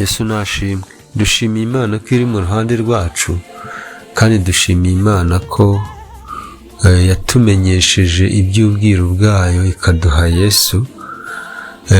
Yesu nashimwe. Dushimiye Imana ko iri mu ruhande rwacu, kandi dushimiye Imana ko yatumenyesheje iby'ubwiru bwayo ikaduha Yesu.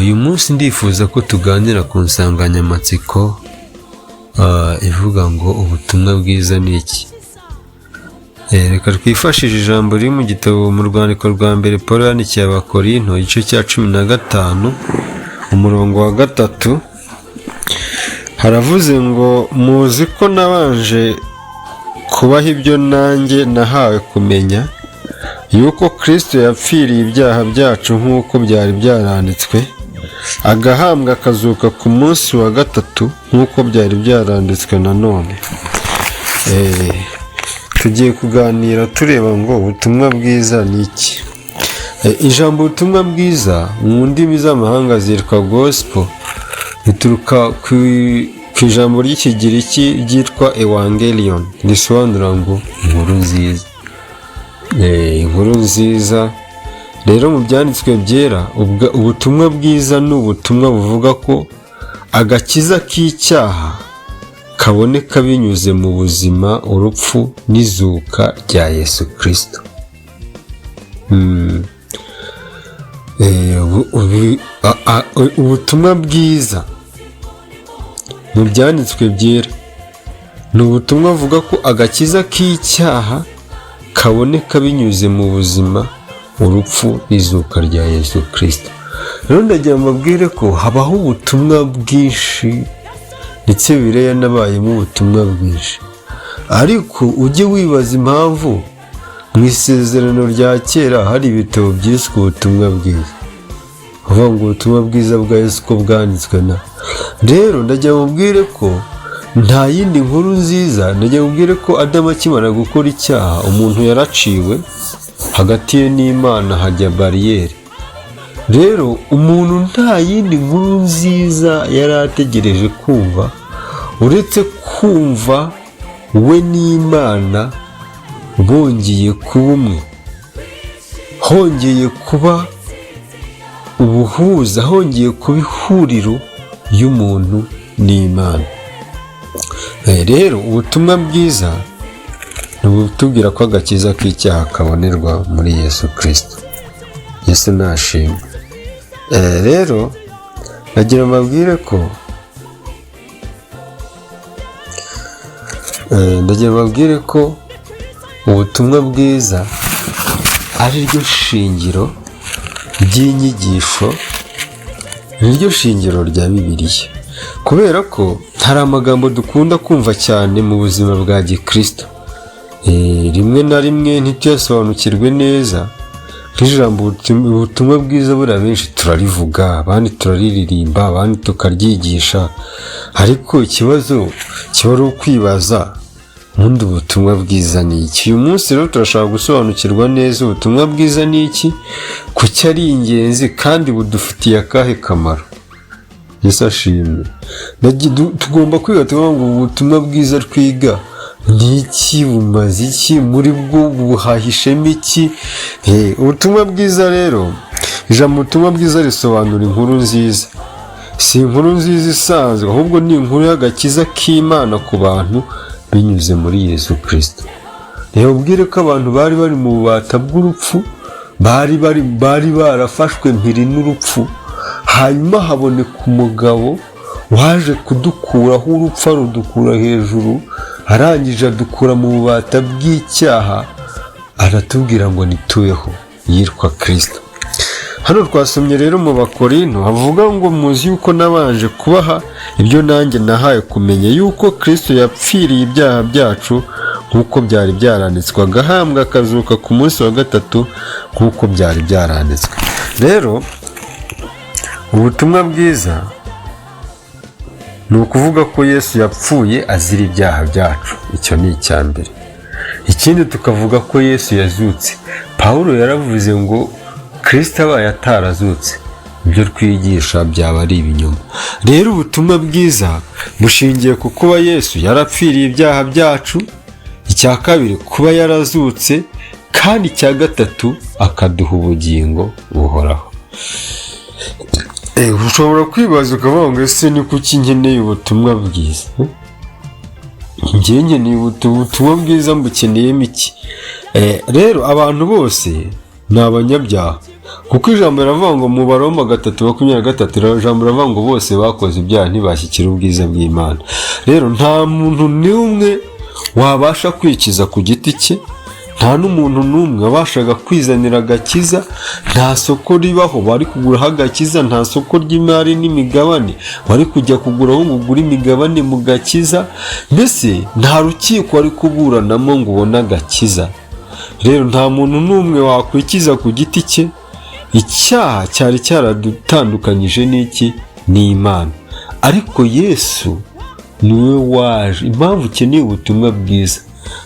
Uyu munsi ndifuza ko tuganira ku nsanganyamatsiko ivuga ngo ubutumwa bwiza ni iki. Reka twifashishe ijambo riri mu gitabo mu rwandiko rwa mbere Pawulo yandikiye Abakorinto igice cya 15 umurongo wa 3. Haravuze ngo muzi ko nabanje kubaha ibyo nanjye nahawe kumenya, yuko Kristo yapfiriye ibyaha byacu nk'uko byari byaranditswe, agahambwa akazuka ku munsi wa 3 nk'uko byari byaranditswe nanone. Tugiye kuganira tureba ngo ubutumwa bwiza ni iki. Ijambo ubutumwa bwiza mu ndimi z'amahanga zitwa gospel, rituruka ku ijambo ry'ikigiriki ryitwa evangelion, risobanura ngo inkuru nziza. Inkuru nziza rero mu byanditswe byera, ubutumwa bwiza ni ubutumwa buvuga ko agakiza k'icyaha kaboneka binyuze mu buzima, urupfu n'izuka rya Yesu Kristo. Ubutumwa bwiza mu byanditswe byera ni ubutumwa buvuga ko agakiza k'icyaha kaboneka binyuze mu buzima, urupfu n'izuka rya Yesu Kristo. Rero ndagira mbabwire ko habaho ubutumwa bwinshi, ndetse Bibiliya yanabayemo ubutumwa bwinshi, ariko ujye wibaza impamvu mu isezerano rya kera hari ibitabo byiswe ubutumwa bwiza. Uvuga ngo ubutumwa bwiza bwa Yesu ko bwanditswe na. Rero ndagira mubwire ko nta yindi nkuru nziza. Ndagira mubwire ko Adamu akimara gukora icyaha, umuntu yaraciwe, hagati ye n'Imana hajya bariyeri. Rero umuntu nta yindi nkuru nziza yari ategereje kumva uretse kumva we n'Imana bongeye kuba umwe, hongeye kuba ubuhuza, hongeye kuba ihuriro y'umuntu n'Imana. Rero ubutumwa bwiza ni ubutubwira ko agakiza k'icyaha kabonerwa muri Yesu Kristo. Yesu nashimwe. Rero nagira mbabwire ko ubutumwa bwiza ari ryo shingiro ry'inyigisho, niryo shingiro rya Bibiliya, kubera ko hari amagambo dukunda kumva cyane mu buzima bwa gikristo, rimwe na rimwe ntituyasobanukirwe neza. Nk'ijambo ubutumwa bwiza buriya benshi turarivuga, abandi turariririmba, abandi tukaryigisha, ariko ikibazo kiba ari ukwibaza ubundi ubutumwa bwiza ni iki. Uyu munsi rero turashaka gusobanukirwa neza ubutumwa bwiza ni iki, kuki ari ingenzi, kandi budufitiye akahe kamaro. Yesu ashimwe. Tugomba kwiga tuvuga ngo ubutumwa bwiza twiga ni iki, bumaze iki, muri bwo buhahishemo iki. Ubutumwa bwiza rero, ijambo ubutumwa bwiza risobanura inkuru nziza. Si inkuru nziza isanzwe, ahubwo ni inkuru y'agakiza k'Imana ku bantu binyuze muri Yesu Kristo. Rero ubwire ko abantu bari bari mu bubata bw'urupfu, bari barafashwe mpiri n'urupfu, hanyuma haboneka umugabo waje kudukuraho urupfu, arudukura hejuru, arangije adukura mu bubata bw'icyaha, aratubwira ngo nituweho, yitwa Kristo. Hano twasomye rero mu Bakorinto havuga ngo muzi yuko nabanje kubaha ibyo nanjye nahaye kumenya, yuko Kristo yapfiriye ibyaha byacu nk'uko byari byaranditswe, agahambwa akazuka ku munsi wa 3 nk'uko byari byaranditswe. Rero ubutumwa bwiza ni ukuvuga ko Yesu yapfuye azira ibyaha byacu. Icyo ni icya mbere. Ikindi tukavuga ko Yesu yazutse. Pawulo yaravuze ngo Kristo abaye atarazutse, ibyo twigisha byaba ari ibinyoma. Rero ubutumwa bwiza bushingiye ku kuba Yesu yarapfiriye ibyaha byacu, icya kabiri kuba yarazutse, kandi icya gatatu akaduha ubugingo buhoraho. ushobora kwibaza ukavuga ngo ese ni kuki nkeneye ubutumwa bwiza? Njye nkeneye ubutumwa bwiza, mbukeneyemo iki? Rero abantu bose ni abanyabyaha, kuko ijambo riravuga ngo mu Baroma 3:23 ijambo riravuga ngo bose bakoze ibyaha ntibashyikira ubwiza bw'Imana. Rero nta muntu n'umwe wabasha kwikiza ku giti cye, nta n'umuntu n'umwe wabashaga kwizanira agakiza, nta soko ribaho bari kuguraho agakiza, nta soko ry'imari n'imigabane wari kujya kuguraho ngo ugure imigabane mu gakiza, mbese nta rukiko wari kuburanamo ngo ubone agakiza. Rero nta muntu n'umwe wakwikiza ku giti cye. Icyaha cyari cyaradutandukanyije n'iki? Ni Imana. Ariko Yesu niwe waje. Impamvu ukeneye ubutumwa bwiza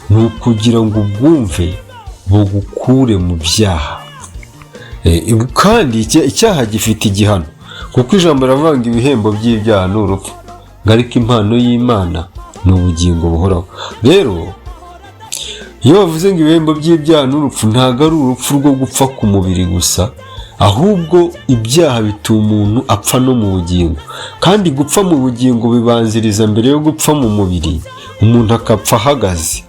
ni ukugira ngo ubwumve bugukure mu byaha. Kandi icyaha gifite igihano, kuko ijambo riravuga ngo ibihembo by'ibyaha ni urupfu, ariko impano y'Imana ni ubugingo buhoraho. Rero iyo bavuze ngo ibihembo by'ibyaha ni urupfu, ntabwo ari urupfu rwo gupfa ku mubiri gusa, ahubwo ibyaha bituma umuntu apfa no mu bugingo. Kandi gupfa mu bugingo bibanziriza mbere yo gupfa mu mubiri, umuntu akapfa ahagaze.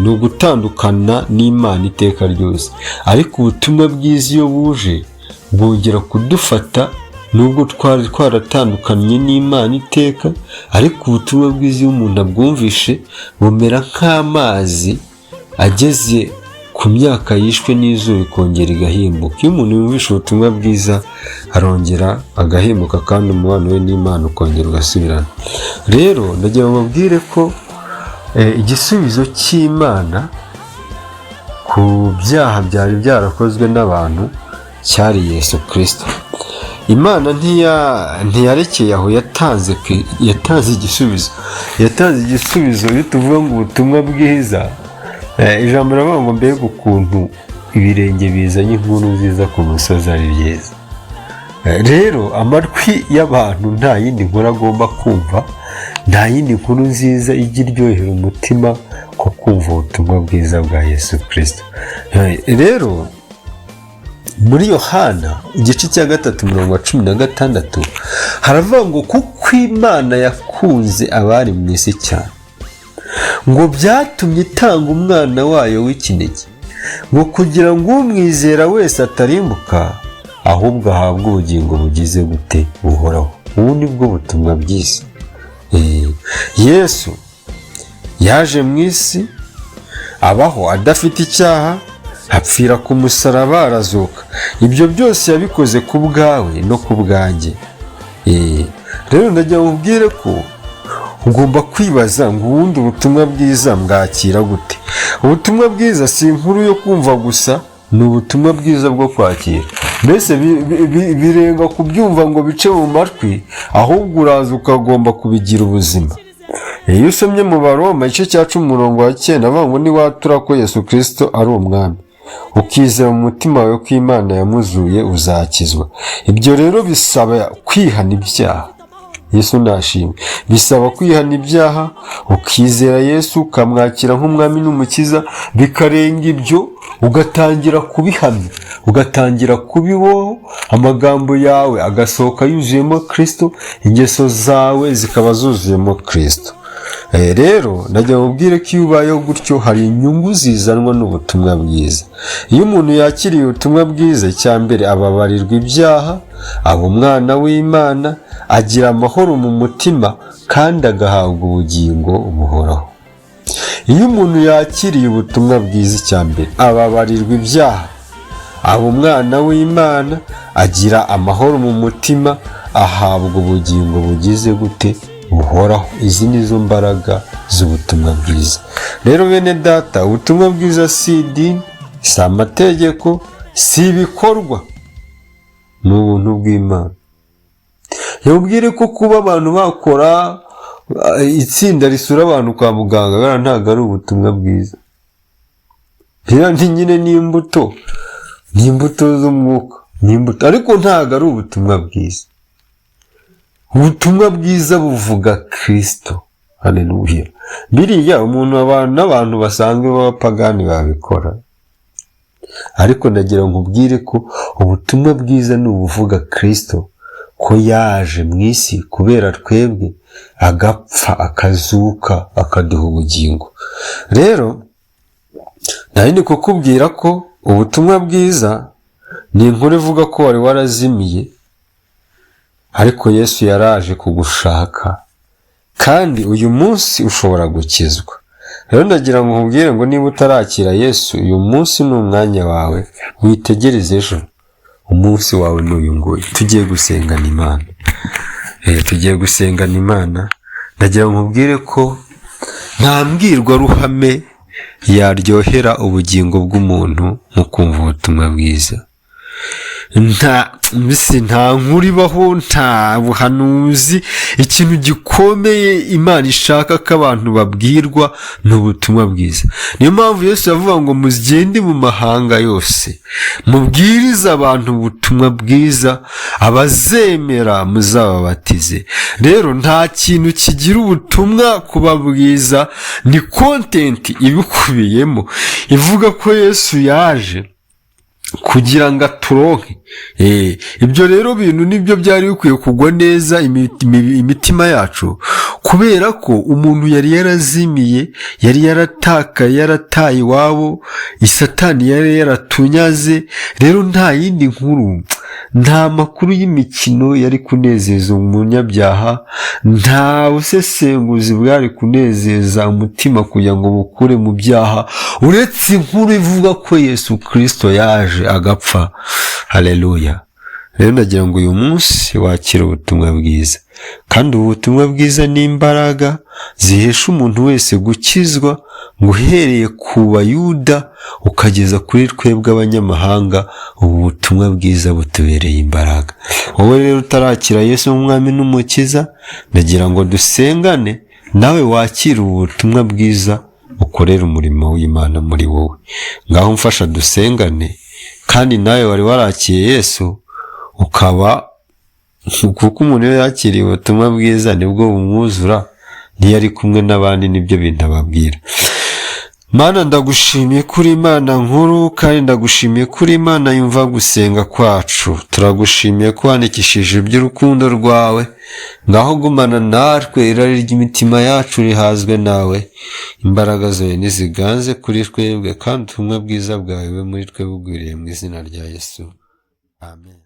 Ni ugutandukana n'Imana iteka ryose. Ariko ubutumwa bwiza iyo buje bwongera kudufata, nubwo twari twaratandukanye n'Imana iteka, ariko ubutumwa bwiza iyo umuntu abwumvishe bumera nk'amazi ageze ku myaka yishwe n'izuba ikongera igahimbuka. Iyo umuntu yumvishe ubutumwa bwiza arongera agahimbuka, kandi umubano we n'Imana ukongera ugasubirana. Rero ndagira ngo mbabwire ko igisubizo cy'Imana ku byaha byari byarakozwe n'abantu cyari Yesu Kristo. Imana ntiyarekeye aho, yatanze igisubizo. Yatanze igisubizo. Iyo tuvuga ngo ubutumwa bwiza, ijambo riravuga ngo mbega ukuntu ibirenge bizanye inkuru nziza ku musozi ari byiza. Rero amatwi y'abantu nta yindi nkuru agomba kumva, nta yindi nkuru nziza ijya iryohera umutima ko kumva ubutumwa bwiza bwa Yesu Kristo. Rero muri Yohana igice cya 3:16 haravuga ngo kuko Imana yakunze abari mu isi cyane, ngo byatumye itanga umwana wayo w'ikinege, ngo kugira ngo umwizera wese atarimbuka, ahubwo ahabwe ubugingo bugize gute? Buhoraho. Ubu ni bwo butumwa bwiza. Yesu yaje mu isi, abaho adafite icyaha, apfira ku musaraba, arazuka. Ibyo byose yabikoze ku bwawe no ku bwanjye. Rero ndagira ngo ubwire ko ugomba kwibaza ngo ubundi ubutumwa bwiza mbwakira gute? Ubutumwa bwiza si inkuru yo kumva gusa, ni ubutumwa bwiza bwo kwakira. Mbese birenga kubyumva ngo bice mu matwi, ahubwo uraza ukagomba kubigira ubuzima. Iyo usomye mu Baroma igice cya 10:9 avuga ngo niwatura ko Yesu Kristo ari umwami, ukizera mu mutima wawe ko Imana yamuzuye, uzakizwa. Ibyo rero bisaba kwihana ibyaha. Yesu nashimwe. Bisaba kwihana ibyaha, ukizera Yesu, ukamwakira nk'umwami n'umukiza. Bikarenga ibyo ugatangira kubihamya, ugatangira kubibaho, amagambo yawe agasohoka yuzuyemo Kristo, ingeso zawe zikaba zuzuyemo Kristo. Rero ndagira ngo ubwire ko iyo ubayeho gutyo hari inyungu zizanwa n'ubutumwa bwiza. Iyo umuntu yakiriye ubutumwa bwiza, icya mbere ababarirwa ibyaha, aba umwana w'Imana, agira amahoro mu mutima, kandi agahabwa ubugingo buhoraho. Iyo umuntu yakiriye ubutumwa bwiza, icya mbere ababarirwa ibyaha, aba umwana w'Imana, agira amahoro mu mutima, ahabwa ubugingo bugize gute? Buhoraho. Izi ni zo mbaraga z'ubutumwa bwiza. Rero bene data, ubutumwa bwiza si idini, si amategeko, si ibikorwa, ni ubuntu bw'Imana. Yabwire ko kuba abantu bakora itsinda risura abantu kwa muganga ntabwo ari ubutumwa bwiza. Birandi nyine ni imbuto z'umwuka, ni imbuto, ariko ntabwo ari ubutumwa bwiza. Ubutumwa bwiza buvuga Kristo. Haleluya. Biriya umuntu n'abantu basanzwe b'abapagani babikora, ariko ndagira ngo ubwire ko ubutumwa bwiza ni ubuvuga Kristo, ko yaje mu isi kubera twebwe, agapfa, akazuka, akaduha ubugingo. Rero nari kukubwira ko ubutumwa bwiza ni inkuru ivuga ko wari warazimiye, ariko Yesu yaraje kugushaka, kandi uyu munsi ushobora gukizwa. Rero ndagira ngo nkubwire ngo niba utarakira Yesu, uyu munsi ni umwanya wawe, witegereze ejo. Umunsi wawe ni uyu nguyu. Tugiye gusengana Imana. Tugiye gusengana Imana. Ndagira ngo nkubwire ko nta mbwirwaruhame yaryohera ubugingo bw'umuntu mu kumva ubutumwa bwiza. Nta nkuru ibaho, nta buhanuzi. Ikintu gikomeye Imana ishaka ko abantu babwirwa ni ubutumwa bwiza. Niyo mpamvu Yesu yavuga ngo mugende mu mahanga yose, mubwirize abantu ubutumwa bwiza, abazemera muzababatize. Rero nta kintu kigira ubutumwa kuba bwiza, ni content ibikubiyemo ivuga ko Yesu yaje kugira ngo aturonke. Ibyo rero bintu nibyo byari bikwiye kugwa neza imitima yacu, kubera ko umuntu yari yarazimiye, yari yaratakaye, yarataye iwabo, Satani yari yaratunyaze. Rero nta yindi nkuru, nta makuru y'imikino yari kunezeza umunyabyaha, nta busesenguzi bwari kunezeza umutima kugira ngo bukure mu byaha, uretse inkuru ivuga ko Yesu Kristo yaje agapfa. Haleluya. Rero ndagira ngo uyu munsi wakire ubutumwa bwiza, kandi ubutumwa bwiza ni imbaraga zihesha umuntu wese gukizwa, ngo uhereye ku Bayuda ukageza kuri twebwe abanyamahanga, ubu butumwa bwiza butubereye imbaraga. Wowe rero utarakira Yesu nk'umwami n'umukiza, ndagira ngo dusengane nawe wakire ubu butumwa bwiza, ukorere umurimo w'Imana muri wowe. Ngaho mfasha dusengane. Kandi nawe wari warakiye Yesu, ukaba, kuko umuntu iyo yakiriye ubutumwa bwiza nibwo bumwuzura, niyo ari kumwe n'abandi nibyo bintu ababwira. Mana, ndagushimiye kuri Imana nkuru, kandi ndagushimiye kuri Imana yumva gusenga kwacu. Turagushimiye ko wandikishije iby'urukundo rwawe. Ngaho gumana natwe, irari ry'imitima yacu rihazwe nawe. Imbaraga zawe niziganze kuri twebwe, kandi ubutumwa bwiza bwawe bube muri twe bugwiriye mu izina rya Yesu. Amen.